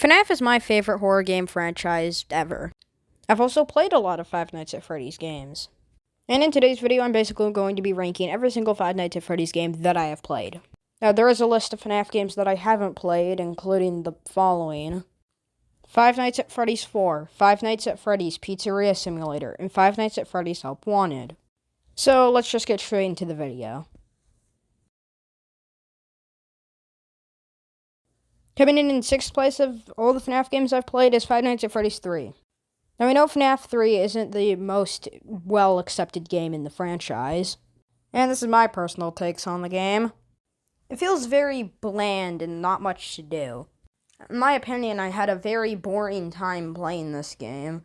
FNAF is my favorite horror game franchise ever. I've also played a lot of Five Nights at Freddy's games. And in today's video, I'm basically going to be ranking every single Five Nights at Freddy's game that I have played. Now, there is a list of FNAF games that I haven't played, including the following: Five Nights at Freddy's 4, Five Nights at Freddy's Pizzeria Simulator, and Five Nights at Freddy's Help Wanted. So, let's just get straight into the video. Coming in 6th place of all the FNAF games I've played is Five Nights at Freddy's 3. Now, I know FNAF 3 isn't the most well-accepted game in the franchise, and this is my personal takes on the game. It feels very bland and not much to do. In my opinion, I had a very boring time playing this game.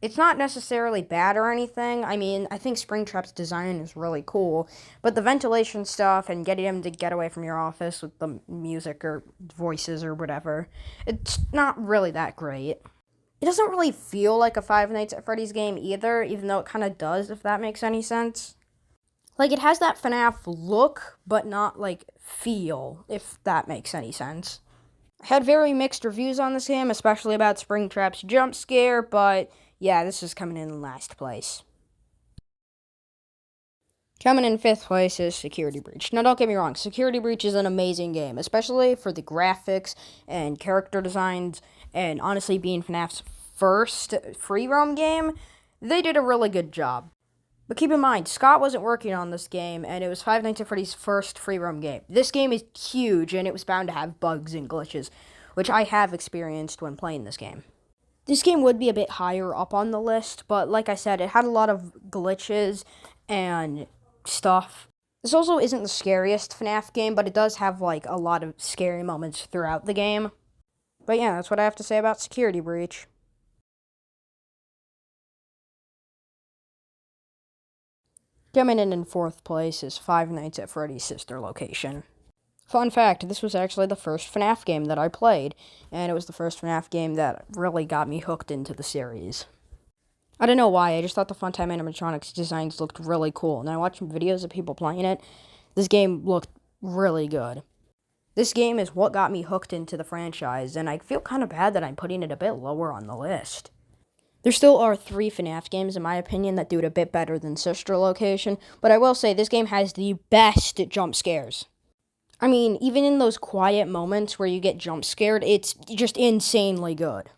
It's not necessarily bad or anything. I mean, I think Springtrap's design is really cool, but the ventilation stuff and getting him to get away from your office with the music or voices or whatever, it's not really that great. It doesn't really feel like a Five Nights at Freddy's game either, even though it kind of does, if that makes any sense. Like, it has that FNAF look, but not, feel, if that makes any sense. I had very mixed reviews on this game, especially about Springtrap's jump scare, but yeah, this is coming in last place. Coming in 5th place is Security Breach. Now, don't get me wrong, Security Breach is an amazing game, especially for the graphics and character designs, and honestly, being FNAF's first free roam game, they did a really good job. But keep in mind, Scott wasn't working on this game, and it was Five Nights at Freddy's first free roam game. This game is huge, and it was bound to have bugs and glitches, which I have experienced when playing this game. This game would be a bit higher up on the list, but like I said, it had a lot of glitches and stuff. This also isn't the scariest FNAF game, but it does have, a lot of scary moments throughout the game. But yeah, that's what I have to say about Security Breach. Coming in 4th place is Five Nights at Freddy's Sister Location. Fun fact, this was actually the first FNAF game that I played, and it was the first FNAF game that really got me hooked into the series. I don't know why, I just thought the Funtime animatronics designs looked really cool, and I watched videos of people playing it. This game looked really good. This game is what got me hooked into the franchise, and I feel kind of bad that I'm putting it a bit lower on the list. There still are 3 FNAF games, in my opinion, that do it a bit better than Sister Location, but I will say this game has the best jump scares. I mean, even in those quiet moments where you get jump scared, it's just insanely good.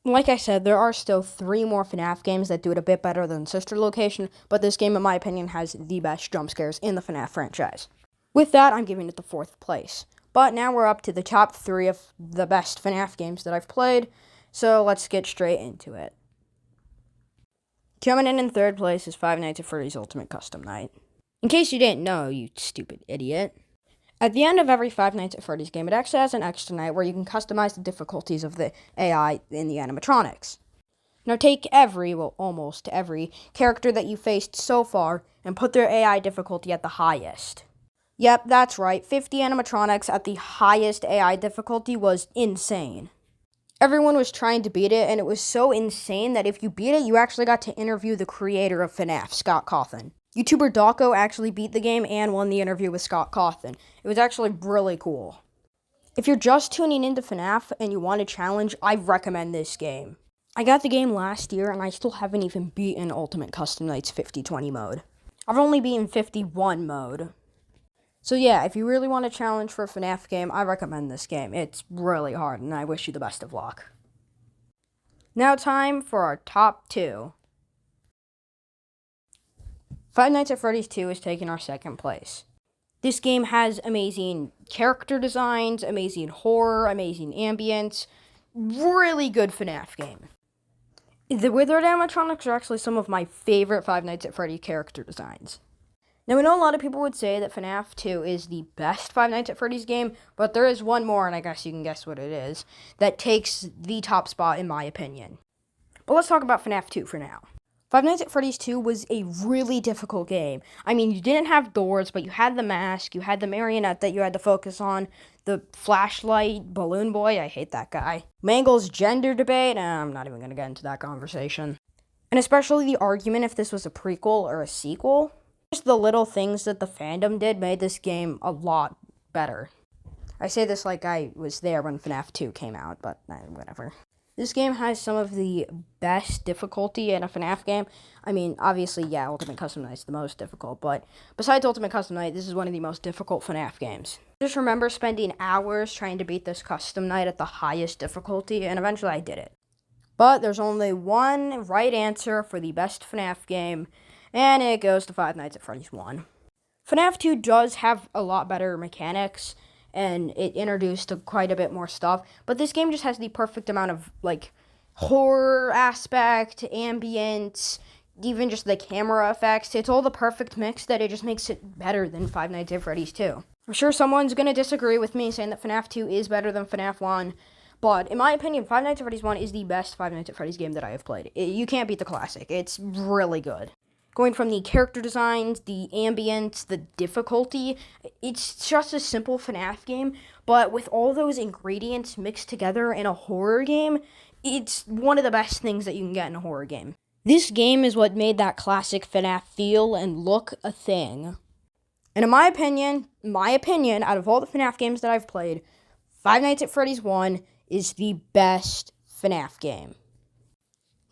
Like I said, there are still 3 more FNAF games that do it a bit better than Sister Location, but this game, in my opinion, has the best jump scares in the FNAF franchise. With that, I'm giving it the 4th place. But now we're up to the top 3 of the best FNAF games that I've played, so let's get straight into it. Coming in 3rd place is Five Nights at Freddy's Ultimate Custom Night. In case you didn't know, you stupid idiot. At the end of every Five Nights at Freddy's game, it actually has an extra night where you can customize the difficulties of the AI in the animatronics. Now take almost every character that you faced so far and put their AI difficulty at the highest. Yep, that's right, 50 animatronics at the highest AI difficulty was insane. Everyone was trying to beat it, and it was so insane that if you beat it, you actually got to interview the creator of FNAF, Scott Cawthon. YouTuber Dawko actually beat the game and won the interview with Scott Cawthon. It was actually really cool. If you're just tuning into FNAF and you want a challenge, I recommend this game. I got the game last year and I still haven't even beaten Ultimate Custom Night's 50-20 mode. I've only beaten 51 mode. So yeah, if you really want a challenge for a FNAF game, I recommend this game. It's really hard and I wish you the best of luck. Now time for our top 2. Five Nights at Freddy's 2 is taking our 2nd place. This game has amazing character designs, amazing horror, amazing ambience, really good FNAF game. The Withered animatronics are actually some of my favorite Five Nights at Freddy character designs. Now, I know a lot of people would say that FNAF 2 is the best Five Nights at Freddy's game, but there is one more, and I guess you can guess what it is, that takes the top spot in my opinion. But let's talk about FNAF 2 for now. Five Nights at Freddy's 2 was a really difficult game. I mean, you didn't have doors, but you had the mask, you had the marionette that you had to focus on, the flashlight, Balloon Boy, I hate that guy, Mangle's gender debate, I'm not even going to get into that conversation. And especially the argument if this was a prequel or a sequel. Just the little things that the fandom did made this game a lot better. I say this like I was there when FNAF 2 came out, but whatever. This game has some of the best difficulty in a FNAF game. I mean, obviously, yeah, Ultimate Custom Night is the most difficult, but besides Ultimate Custom Night, this is one of the most difficult FNAF games. I just remember spending hours trying to beat this Custom Night at the highest difficulty, and eventually I did it. But there's only one right answer for the best FNAF game, and it goes to Five Nights at Freddy's 1. FNAF 2 does have a lot better mechanics, and it introduced quite a bit more stuff, but this game just has the perfect amount of, like, horror aspect, ambience, even just the camera effects. It's all the perfect mix that it just makes it better than Five Nights at Freddy's 2. I'm sure someone's going to disagree with me saying that FNAF 2 is better than FNAF 1, but in my opinion, Five Nights at Freddy's 1 is the best Five Nights at Freddy's game that I have played. You can't beat the classic. It's really good. Going from the character designs, the ambience, the difficulty, it's just a simple FNAF game, but with all those ingredients mixed together in a horror game, it's one of the best things that you can get in a horror game. This game is what made that classic FNAF feel and look a thing. And in my opinion, out of all the FNAF games that I've played, Five Nights at Freddy's 1 is the best FNAF game.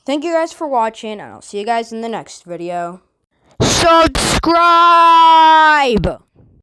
Thank you guys for watching, and I'll see you guys in the next video. Subscribe!